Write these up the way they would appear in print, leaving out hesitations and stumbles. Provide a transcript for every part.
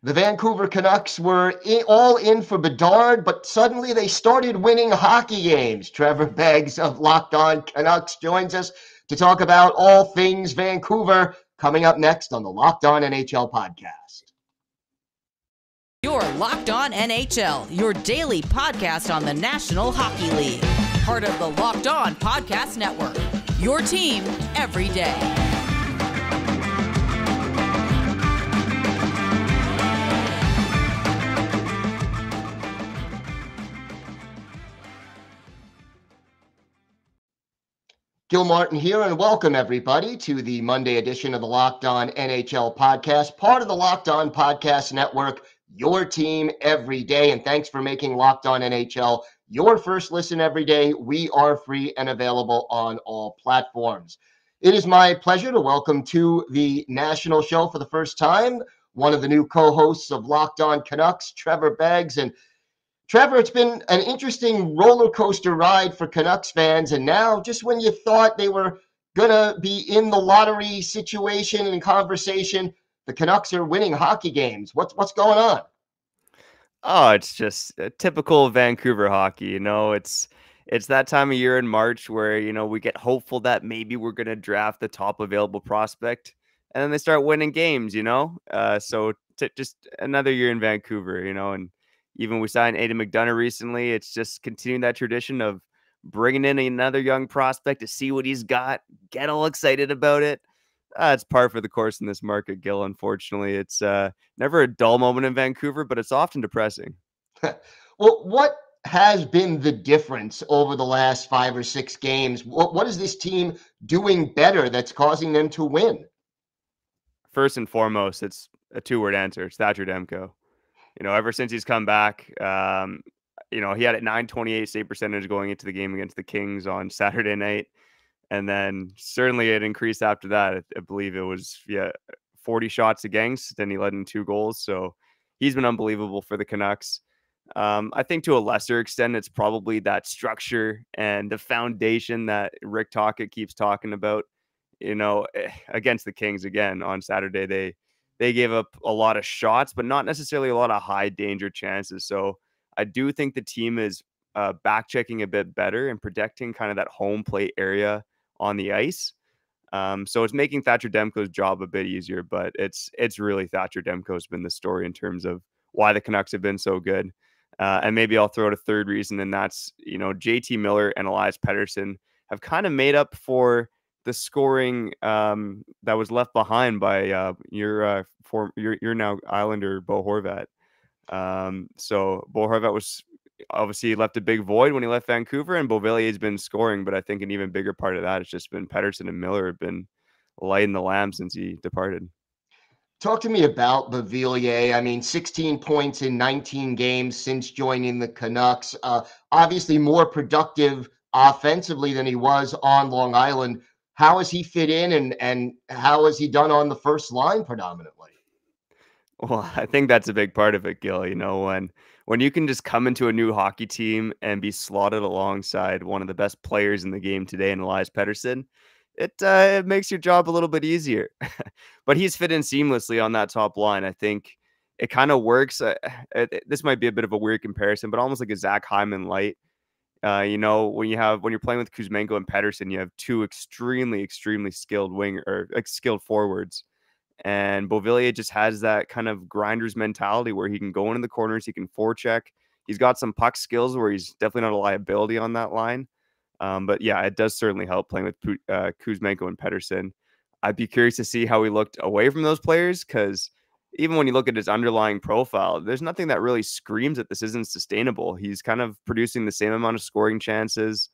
The Vancouver Canucks were all in for Bedard, but suddenly they started winning hockey games. Trevor Beggs of Locked On Canucks joins us to talk about all things Vancouver, coming up next on the Locked On NHL podcast. You're Locked On NHL, your daily podcast on the National Hockey League. Part of the Locked On Podcast Network, your team every day. Gil Martin here, and welcome everybody to the Monday edition of the Locked On NHL podcast, part of the Locked On Podcast Network, your team every day. And thanks for making Locked On NHL your first listen every day. We are free and available on all platforms. It is my pleasure to welcome to the national show for the first time one of the new co-hosts of Locked On Canucks, Trevor Beggs. And Trevor, it's been an interesting roller coaster ride for Canucks fans. And now, just when you thought they were going to be in the lottery situation and conversation, the Canucks are winning hockey games. What's going on? Oh, it's just typical Vancouver hockey. It's that time of year in March where, we get hopeful that maybe we're going to draft the top available prospect. And then they start winning games, So just another year in Vancouver, and even we signed Aidan McDonough recently. It's just continuing that tradition of bringing in another young prospect to see what he's got, get all excited about it. It's par for the course in this market, Gil. Unfortunately, it's never a dull moment in Vancouver, but it's often depressing. Well, what has been the difference over the last 5 or 6 games? What is this team doing better that's causing them to win? First and foremost, it's a 2-word answer. It's Thatcher Demko. Ever since he's come back, he had a .928 save percentage going into the game against the Kings on Saturday night. And then certainly it increased after that. I believe it was 40 shots against. Then he led in 2 goals. So he's been unbelievable for the Canucks. I think to a lesser extent, it's probably that structure and the foundation that Rick Tocchet keeps talking about. Against the Kings again on Saturday, they gave up a lot of shots, but not necessarily a lot of high danger chances. So I do think the team is back checking a bit better and protecting kind of that home plate area on the ice. So it's making Thatcher Demko's job a bit easier, but it's really Thatcher Demko's been the story in terms of why the Canucks have been so good. And maybe I'll throw out a third reason, and that's, JT Miller and Elias Pettersson have kind of made up for the scoring that was left behind by your now Islander Bo Horvat. So Bo Horvat was obviously left a big void when he left Vancouver, and Beauvillier has been scoring. But I think an even bigger part of that has just been Pettersson and Miller have been lighting the lamp since he departed. Talk to me about Beauvillier. I mean, 16 points in 19 games since joining the Canucks. Obviously more productive offensively than he was on Long Island. How has he fit in, and how has he done on the first line predominantly? Well, I think that's a big part of it, Gil. When you can just come into a new hockey team and be slotted alongside one of the best players in the game today in Elias Pettersson, it makes your job a little bit easier. But he's fit in seamlessly on that top line. I think it kind of works. This might be a bit of a weird comparison, but almost like a Zach Hyman light. When you're playing with Kuzmenko and Pettersson, you have 2 extremely skilled forwards. And Beauvillier just has that kind of grinder's mentality where he can go into the corners, he can forecheck. He's got some puck skills where he's definitely not a liability on that line. But yeah, it does certainly help playing with Kuzmenko and Pettersson. I'd be curious to see how he looked away from those players, because even when you look at his underlying profile, there's nothing that really screams that this isn't sustainable. He's kind of producing the same amount of scoring chances,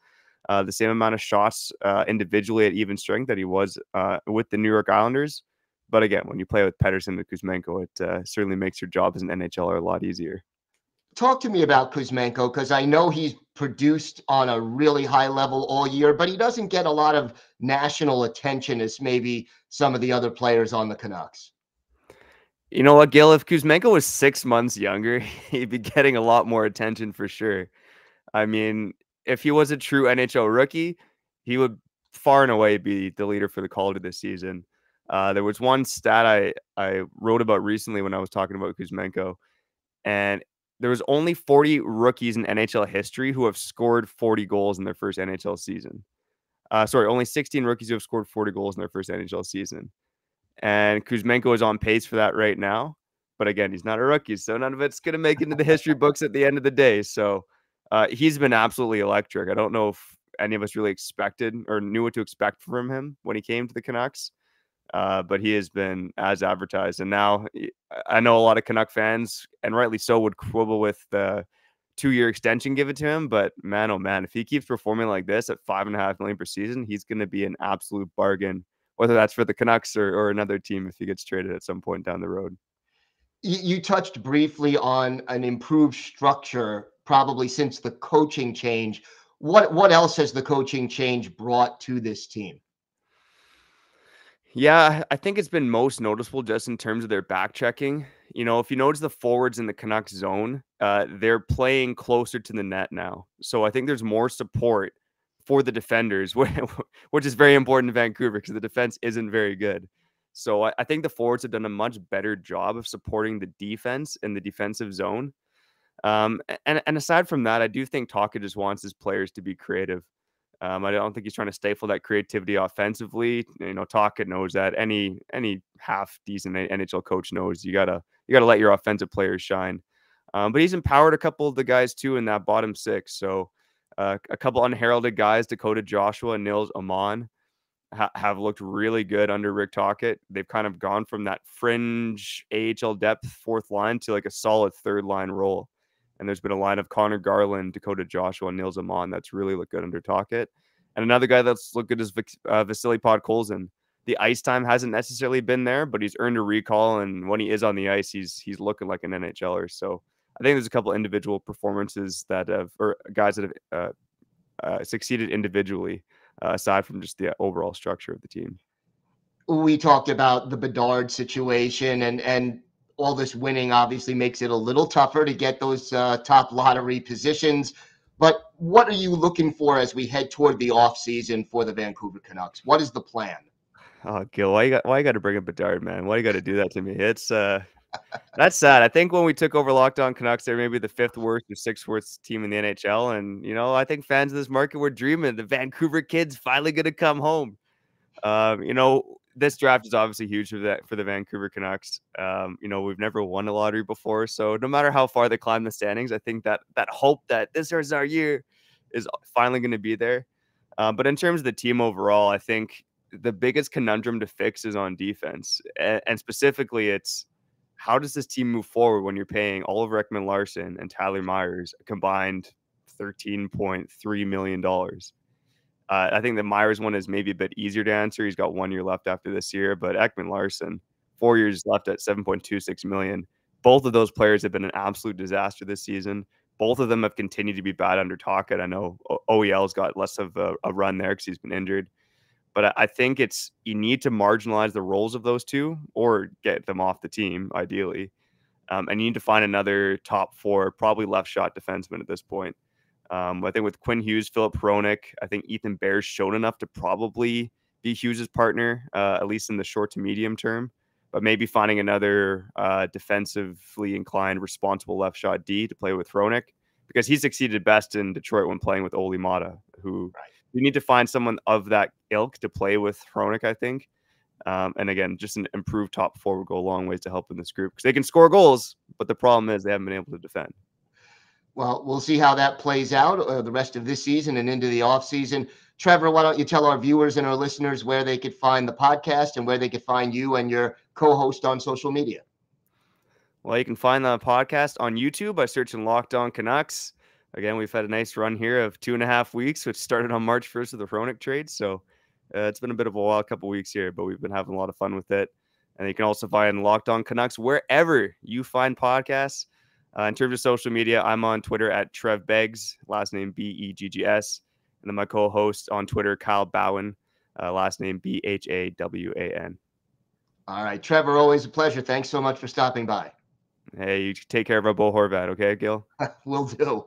the same amount of shots individually at even strength that he was with the New York Islanders. But again, when you play with Pettersson and Kuzmenko, it certainly makes your job as an NHLer a lot easier. Talk to me about Kuzmenko, because I know he's produced on a really high level all year, but he doesn't get a lot of national attention as maybe some of the other players on the Canucks. You know what, Gil? If Kuzmenko was 6 months younger, he'd be getting a lot more attention for sure. I mean, if he was a true NHL rookie, he would far and away be the leader for the Calder this season. There was one stat I wrote about recently when I was talking about Kuzmenko, and there was only 40 rookies in NHL history who have scored 40 goals in their first NHL season. Only 16 rookies who have scored 40 goals in their first NHL season. And Kuzmenko is on pace for that right now. But again, he's not a rookie, so none of it's going to make it into the history books at the end of the day. So he's been absolutely electric. I don't know if any of us really expected or knew what to expect from him when he came to the Canucks. But he has been as advertised. And now I know a lot of Canuck fans, and rightly so, would quibble with the 2-year extension given to him. But man, oh man, if he keeps performing like this at $5.5 million per season, he's going to be an absolute bargain, whether that's for the Canucks or another team if he gets traded at some point down the road. You touched briefly on an improved structure, probably since the coaching change. What else has the coaching change brought to this team? Yeah, I think it's been most noticeable just in terms of their back checking. If you notice the forwards in the Canucks zone, they're playing closer to the net now. So I think there's more support for the defenders, which is very important in Vancouver because the defense isn't very good. So I think the forwards have done a much better job of supporting the defense in the defensive zone. And aside from that, I do think Tocchet just wants his players to be creative. I don't think he's trying to stifle that creativity offensively. Tocchet knows that. Any half decent NHL coach knows you gotta let your offensive players shine. But he's empowered a couple of the guys too in that bottom six. So a couple unheralded guys, Dakota Joshua and Nils Amon, have looked really good under Rick Tocchet. They've kind of gone from that fringe AHL depth fourth line to like a solid third line role. And there's been a line of Connor Garland, Dakota Joshua, and Nils Amon that's really looked good under Tocchet. And another guy that's looked good is Vasily Podkolzin. The ice time hasn't necessarily been there, but he's earned a recall. And when he is on the ice, he's looking like an NHLer. So I think there's a couple individual performances or guys that have succeeded individually, aside from just the overall structure of the team. We talked about the Bedard situation, and all this winning obviously makes it a little tougher to get those top lottery positions. But what are you looking for as we head toward the offseason for the Vancouver Canucks? What is the plan? Oh, Gil, why you got to bring up Bedard, man? Why you got to do that to me? It's that's sad. I think when we took over Locked On Canucks, they were maybe the 5th worst or 6th worst team in the NHL. And, I think fans of this market were dreaming the Vancouver kid's finally going to come home. This draft is obviously huge for the Vancouver Canucks. We've never won a lottery before. So no matter how far they climb the standings, I think that hope that this is our year is finally going to be there. But in terms of the team overall, I think the biggest conundrum to fix is on defense. And specifically, it's how does this team move forward when you're paying Oliver Ekman-Larsson and Tyler Myers a combined $13.3 million? I think the Myers one is maybe a bit easier to answer. He's got 1 year left after this year, but Ekman-Larsson, 4 years left at $7.26 million. Both of those players have been an absolute disaster this season. Both of them have continued to be bad under Tocchet. I know OEL's got less of a run there because he's been injured. But I think you need to marginalize the roles of those two or get them off the team, ideally. And you need to find another top 4, probably left shot defenseman at this point. I think with Quinn Hughes, Philip Hronek, I think Ethan Bear's shown enough to probably be Hughes' partner, at least in the short to medium term. But maybe finding another defensively inclined, responsible left shot D to play with Hronek, because he succeeded best in Detroit when playing with Oli Mata, who you need to find someone of that ilk to play with Hronek, I think. And again, just an improved top 4 would go a long ways to help in this group because they can score goals, but the problem is they haven't been able to defend. Well, we'll see how that plays out the rest of this season and into the offseason. Trevor, why don't you tell our viewers and our listeners where they could find the podcast and where they could find you and your co-host on social media? Well, you can find the podcast on YouTube by searching Locked On Canucks. Again, we've had a nice run here of 2.5 weeks, which started on March 1st with the Hronek trade. So it's been a bit of a wild couple weeks here, but we've been having a lot of fun with it. And you can also find Locked On Canucks wherever you find podcasts. In terms of social media, I'm on Twitter at Trev Beggs, last name Beggs. And then my co-host on Twitter, Kyle Bowen, last name Bhawan. All right, Trevor, always a pleasure. Thanks so much for stopping by. Hey, you take care of our Bo Horvat, okay, Gil? Will do.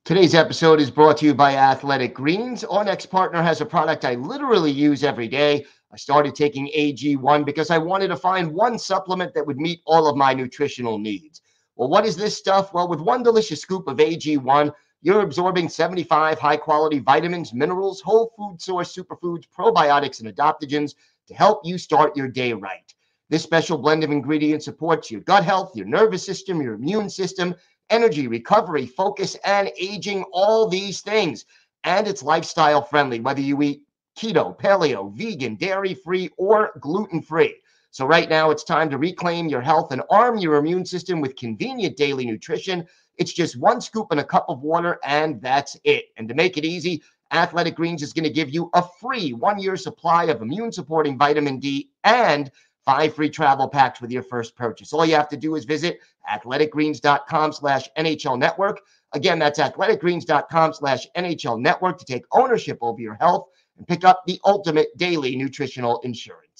Today's episode is brought to you by Athletic Greens. Our next partner has a product I literally use every day. I started taking AG1 because I wanted to find one supplement that would meet all of my nutritional needs. Well, what is this stuff? Well, with one delicious scoop of AG1, you're absorbing 75 high-quality vitamins, minerals, whole food source superfoods, probiotics, and adaptogens to help you start your day right. This special blend of ingredients supports your gut health, your nervous system, your immune system, energy, recovery, focus, and aging, all these things. And it's lifestyle friendly, whether you eat keto, paleo, vegan, dairy-free, or gluten-free. So right now it's time to reclaim your health and arm your immune system with convenient daily nutrition. It's just one scoop in a cup of water, and that's it. And to make it easy, Athletic Greens is going to give you a free 1-year supply of immune-supporting vitamin D and 5 free travel packs with your first purchase. All you have to do is visit athleticgreens.com/NHL Network. Again, that's athleticgreens.com/NHL Network to take ownership over your health and pick up the ultimate daily nutritional insurance.